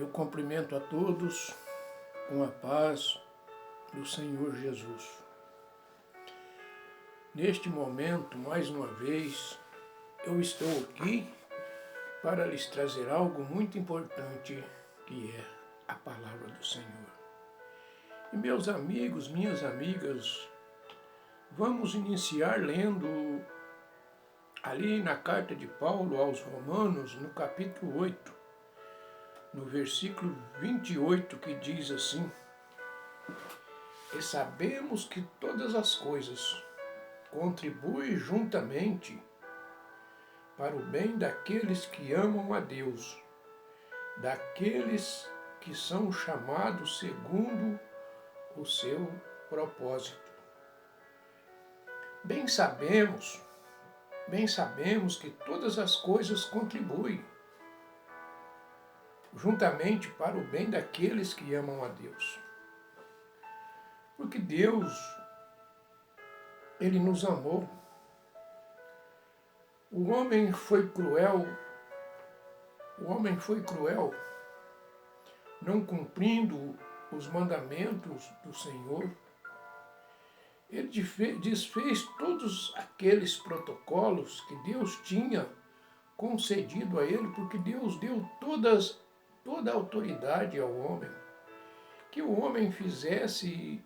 Eu cumprimento a todos com a paz do Senhor Jesus. Neste momento, mais uma vez, eu estou aqui para lhes trazer algo muito importante, que é a palavra do Senhor. E meus amigos, minhas amigas, vamos iniciar lendo ali na carta de Paulo aos Romanos, no capítulo 8, no versículo 28, que diz assim: E sabemos que todas as coisas contribuem juntamente para o bem daqueles que amam a Deus, daqueles que são chamados segundo o seu propósito. Bem sabemos que todas as coisas contribuem juntamente para o bem daqueles que amam a Deus. Porque Deus, Ele nos amou. O homem foi cruel, não cumprindo os mandamentos do Senhor. Ele desfez todos aqueles protocolos que Deus tinha concedido a ele, porque Deus deu toda a autoridade ao homem, que o homem fizesse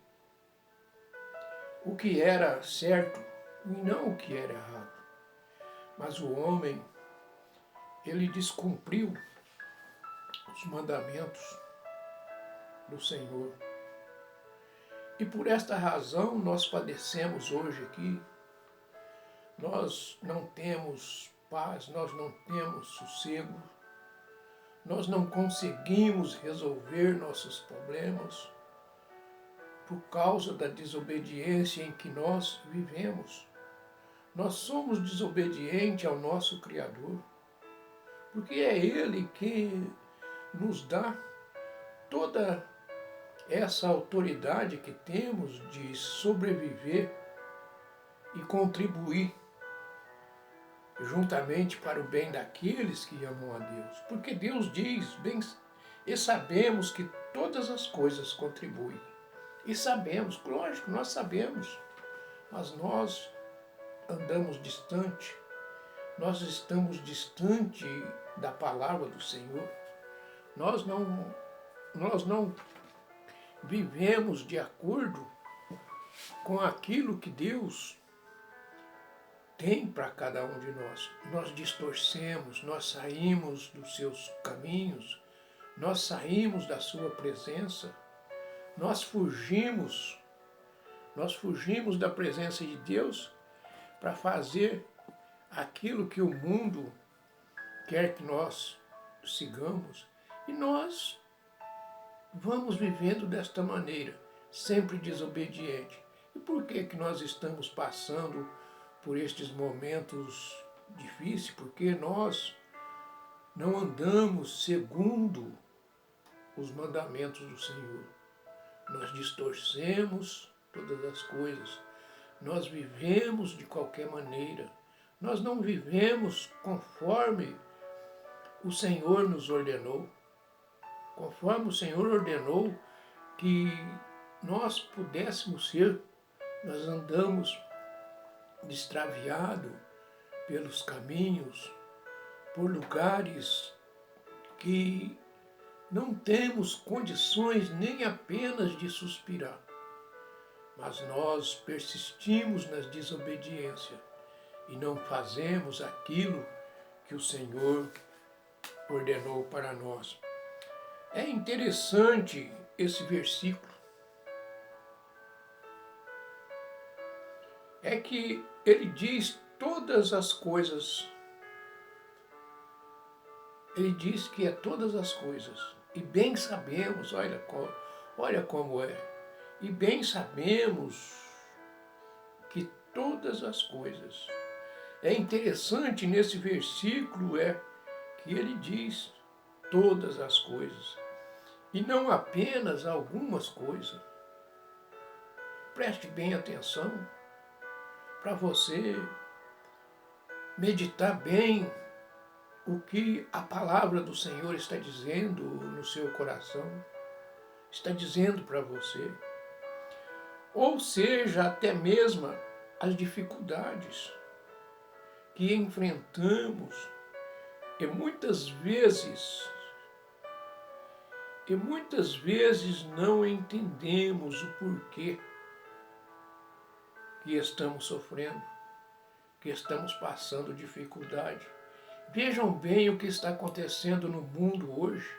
o que era certo e não o que era errado. Mas o homem, ele descumpriu os mandamentos do Senhor. E por esta razão nós padecemos hoje aqui. Nós não temos paz, nós não temos sossego, nós não conseguimos resolver nossos problemas por causa da desobediência em que nós vivemos. Nós somos desobedientes ao nosso Criador, porque é Ele que nos dá toda essa autoridade que temos de sobreviver e contribuir juntamente para o bem daqueles que amam a Deus. Porque Deus diz, bem, e sabemos que todas as coisas contribuem. E sabemos, lógico, nós sabemos, mas nós andamos distante, nós estamos distante da palavra do Senhor. Nós não vivemos de acordo com aquilo que Deus tem para cada um de nós. Nós distorcemos, nós saímos dos seus caminhos, nós saímos da sua presença, nós fugimos da presença de Deus para fazer aquilo que o mundo quer que nós sigamos. E nós vamos vivendo desta maneira, sempre desobediente. E por que nós estamos passando por estes momentos difíceis? Porque nós não andamos segundo os mandamentos do Senhor. Nós distorcemos todas as coisas. Nós vivemos de qualquer maneira. Nós não vivemos conforme o Senhor nos ordenou. Conforme o Senhor ordenou que nós pudéssemos ser, nós andamos extraviados pelos caminhos, por lugares que não temos condições nem apenas de suspirar. Mas nós persistimos na desobediência e não fazemos aquilo que o Senhor ordenou para nós. É interessante esse versículo. É que ele diz todas as coisas. Ele diz que é todas as coisas. E bem sabemos, olha como é. E bem sabemos que todas as coisas. É interessante nesse versículo que ele diz todas as coisas. E não apenas algumas coisas. Preste bem atenção para você meditar bem o que a palavra do Senhor está dizendo no seu coração, está dizendo para você. Ou seja, até mesmo as dificuldades que enfrentamos e muitas vezes não entendemos o porquê que estamos sofrendo, que estamos passando dificuldade. Vejam bem o que está acontecendo no mundo hoje.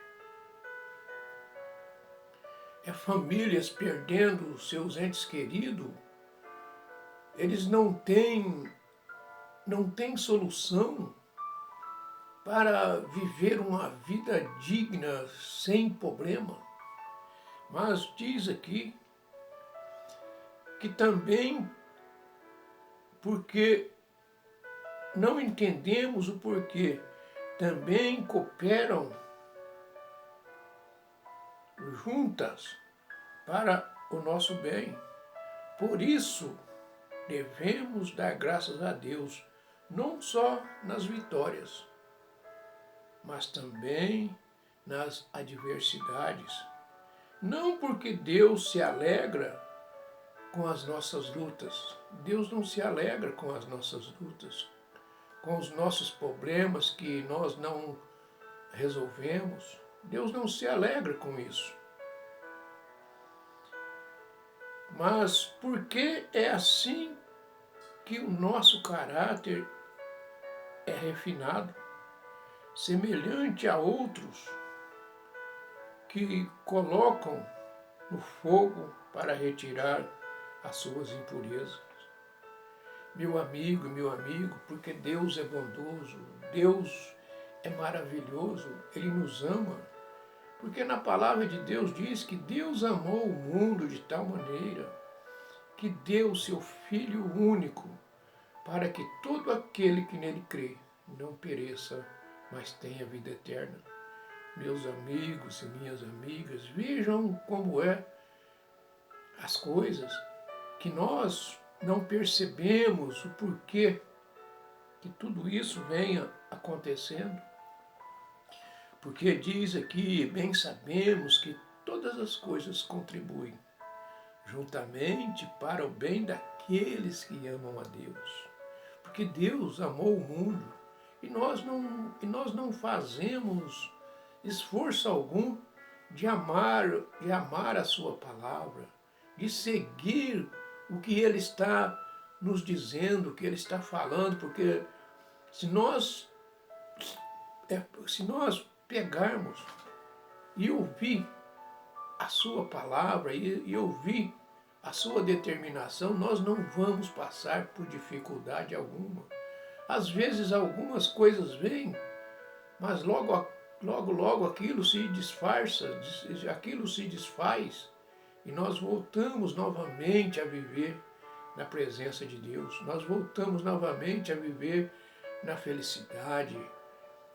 É famílias perdendo os seus entes queridos. Eles não têm solução para viver uma vida digna, sem problema. Mas diz aqui que também porque não entendemos o porquê, também cooperam juntas para o nosso bem. Por isso, devemos dar graças a Deus, não só nas vitórias, mas também nas adversidades. Não porque Deus se alegra com as nossas lutas. Deus não se alegra com as nossas lutas, com os nossos problemas que nós não resolvemos. Deus não se alegra com isso. Mas porque é assim que o nosso caráter é refinado, semelhante a outros que colocam no fogo para retirar as suas impurezas. Meu amigo, porque Deus é bondoso, Deus é maravilhoso, Ele nos ama. Porque na palavra de Deus diz que Deus amou o mundo de tal maneira que deu o seu Filho único para que todo aquele que nele crê não pereça, mas tenha vida eterna. Meus amigos e minhas amigas, vejam como é as coisas que nós não percebemos o porquê que tudo isso venha acontecendo. Porque diz aqui, bem sabemos que todas as coisas contribuem juntamente para o bem daqueles que amam a Deus. Porque Deus amou o mundo e nós não fazemos esforço algum de amar a sua palavra, de seguir o que Ele está nos dizendo, o que Ele está falando, porque se nós pegarmos e ouvir a sua palavra e ouvir a sua determinação, nós não vamos passar por dificuldade alguma. Às vezes algumas coisas vêm, mas logo aquilo se disfarça, aquilo se desfaz e nós voltamos novamente a viver na presença de Deus. Nós voltamos novamente a viver na felicidade,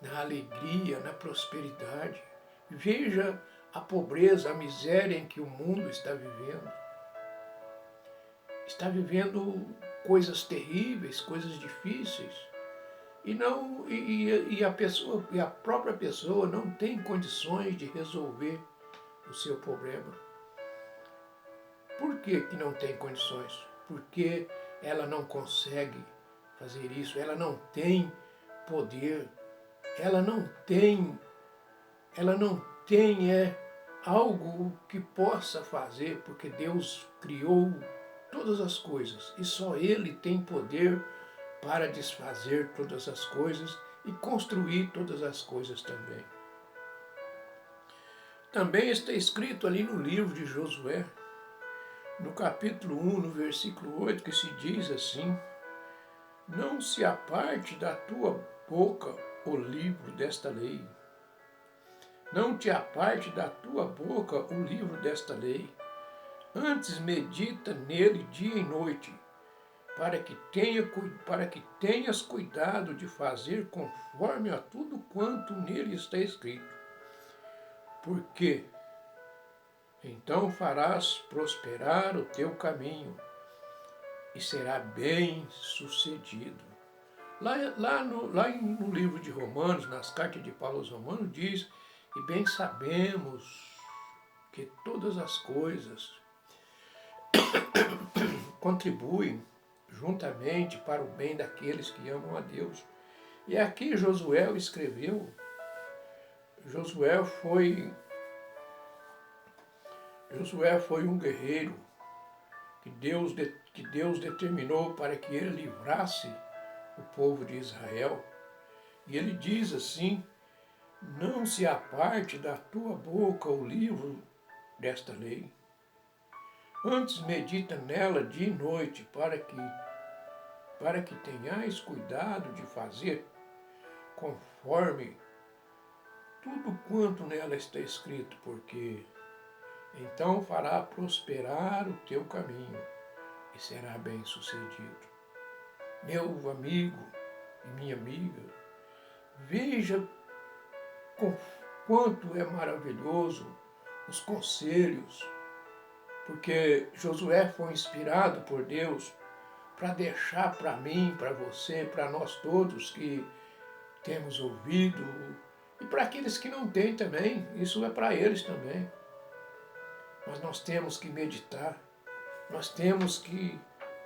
na alegria, na prosperidade. Veja a pobreza, a miséria em que o mundo está vivendo. Está vivendo coisas terríveis, coisas difíceis. E a própria pessoa não tem condições de resolver o seu problema. Por que não tem condições? Porque ela não consegue fazer isso, ela não tem poder, ela não tem algo que possa fazer, porque Deus criou todas as coisas e só Ele tem poder para desfazer todas as coisas e construir todas as coisas também. Também está escrito ali no livro de Josué, no capítulo 1, no versículo 8, que se diz assim: não se aparte da tua boca o livro desta lei. Não te aparte da tua boca o livro desta lei. Antes medita nele dia e noite, para que tenhas cuidado de fazer conforme a tudo quanto nele está escrito. Porque então farás prosperar o teu caminho e será bem sucedido. No livro de Romanos, nas cartas de Paulo aos Romanos, diz, e bem sabemos que todas as coisas contribuem juntamente para o bem daqueles que amam a Deus. E aqui Josué escreveu, Josué foi um guerreiro que Deus determinou para que ele livrasse o povo de Israel. E ele diz assim, não se aparte da tua boca o livro desta lei. Antes medita nela dia e noite, para que tenhais cuidado de fazer conforme tudo quanto nela está escrito, porque então fará prosperar o teu caminho e será bem-sucedido. Meu amigo e minha amiga, veja quanto é maravilhoso os conselhos, porque Josué foi inspirado por Deus para deixar para mim, para você, para nós todos que temos ouvido, e para aqueles que não têm também, isso é para eles também. Mas nós temos que meditar, nós temos que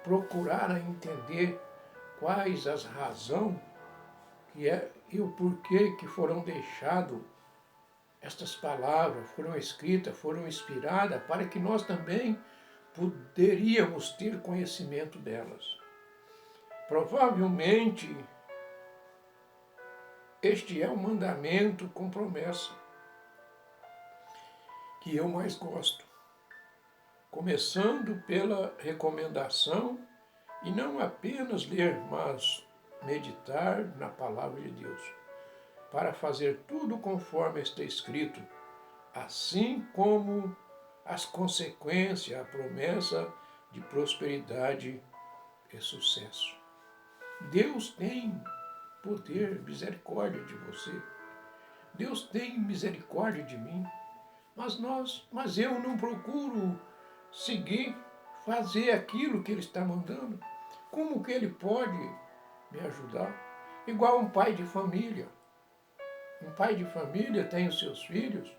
procurar entender quais as razões e o porquê que foram deixadas estas palavras, foram escritas, foram inspiradas, para que nós também poderíamos ter conhecimento delas. Provavelmente, este é o mandamento com promessa que eu mais gosto, começando pela recomendação e não apenas ler, mas meditar na palavra de Deus, para fazer tudo conforme está escrito, assim como as consequências, a promessa de prosperidade e sucesso. Deus tem poder, misericórdia de você. Deus tem misericórdia de mim. Mas eu não procuro seguir, fazer aquilo que Ele está mandando. Como que Ele pode me ajudar? Igual um pai de família. Um pai de família tem os seus filhos.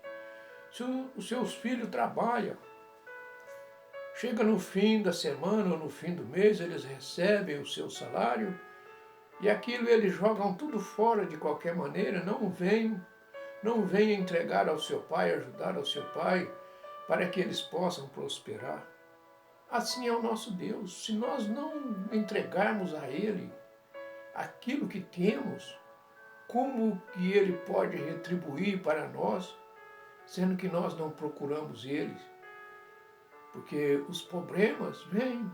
Se os seus filhos trabalham, chega no fim da semana ou no fim do mês, eles recebem o seu salário e aquilo eles jogam tudo fora de qualquer maneira, não vêm entregar ao seu pai, ajudar ao seu pai, para que eles possam prosperar. Assim é o nosso Deus. Se nós não entregarmos a Ele aquilo que temos, como que Ele pode retribuir para nós, sendo que nós não procuramos Ele? Porque os problemas vêm,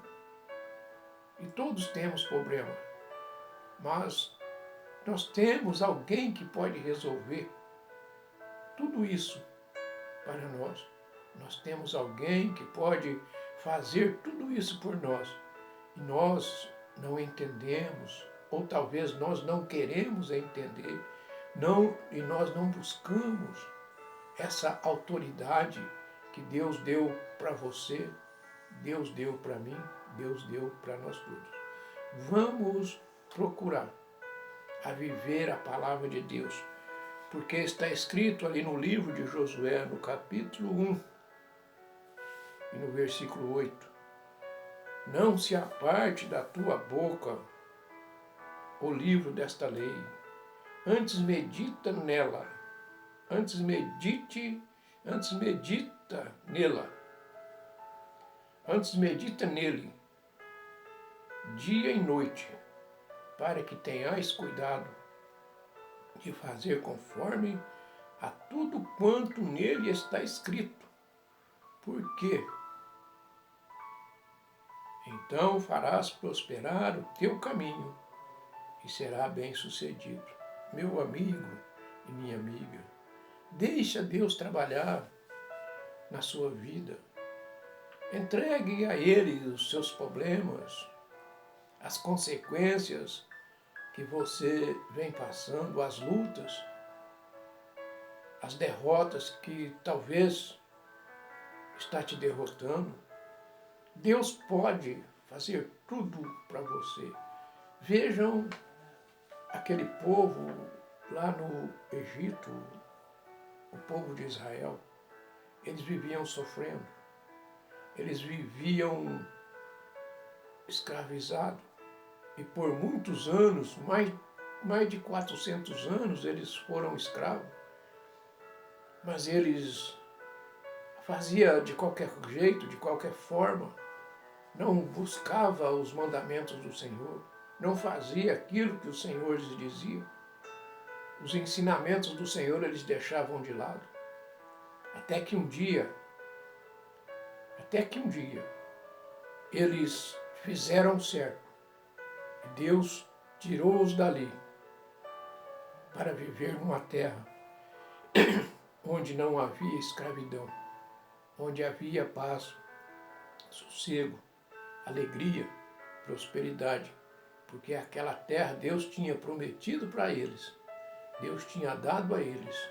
e todos temos problemas, mas nós temos alguém que pode resolver tudo isso para nós. Nós temos alguém que pode fazer tudo isso por nós. E nós não entendemos, ou talvez nós não queremos entender, e nós não buscamos essa autoridade que Deus deu para você, Deus deu para mim, Deus deu para nós todos. Vamos procurar a viver a palavra de Deus, porque está escrito ali no livro de Josué, no capítulo 1, e no versículo 8, não se aparte da tua boca o livro desta lei, antes medita nela, antes medita nele, dia e noite, para que tenhais cuidado de fazer conforme a tudo quanto nele está escrito. Por quê? Então farás prosperar o teu caminho e será bem-sucedido. Meu amigo e minha amiga, deixa Deus trabalhar na sua vida. Entregue a Ele os seus problemas, as consequências que você vem passando, as lutas, as derrotas que talvez está te derrotando. Deus pode fazer tudo para você. Vejam aquele povo lá no Egito, o povo de Israel, eles viviam sofrendo, eles viviam escravizados, e por muitos anos, mais de 400 anos, eles foram escravos, mas eles faziam de qualquer jeito, de qualquer forma, não buscava os mandamentos do Senhor, não fazia aquilo que o Senhor lhes dizia. Os ensinamentos do Senhor eles deixavam de lado. Até que um dia, eles fizeram certo. E Deus tirou-os dali para viver numa terra onde não havia escravidão, onde havia paz, sossego, alegria, prosperidade, porque aquela terra Deus tinha prometido para eles, Deus tinha dado a eles.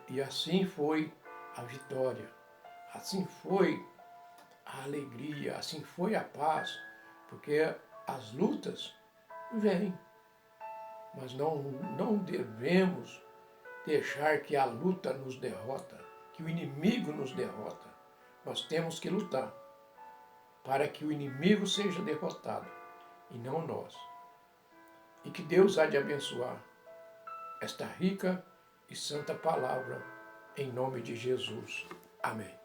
E assim foi a vitória, assim foi a alegria, assim foi a paz, porque as lutas vêm, mas não devemos deixar que a luta nos derrota, que o inimigo nos derrota. Nós temos que lutar para que o inimigo seja derrotado e não nós. E que Deus há de abençoar esta rica e santa palavra em nome de Jesus. Amém.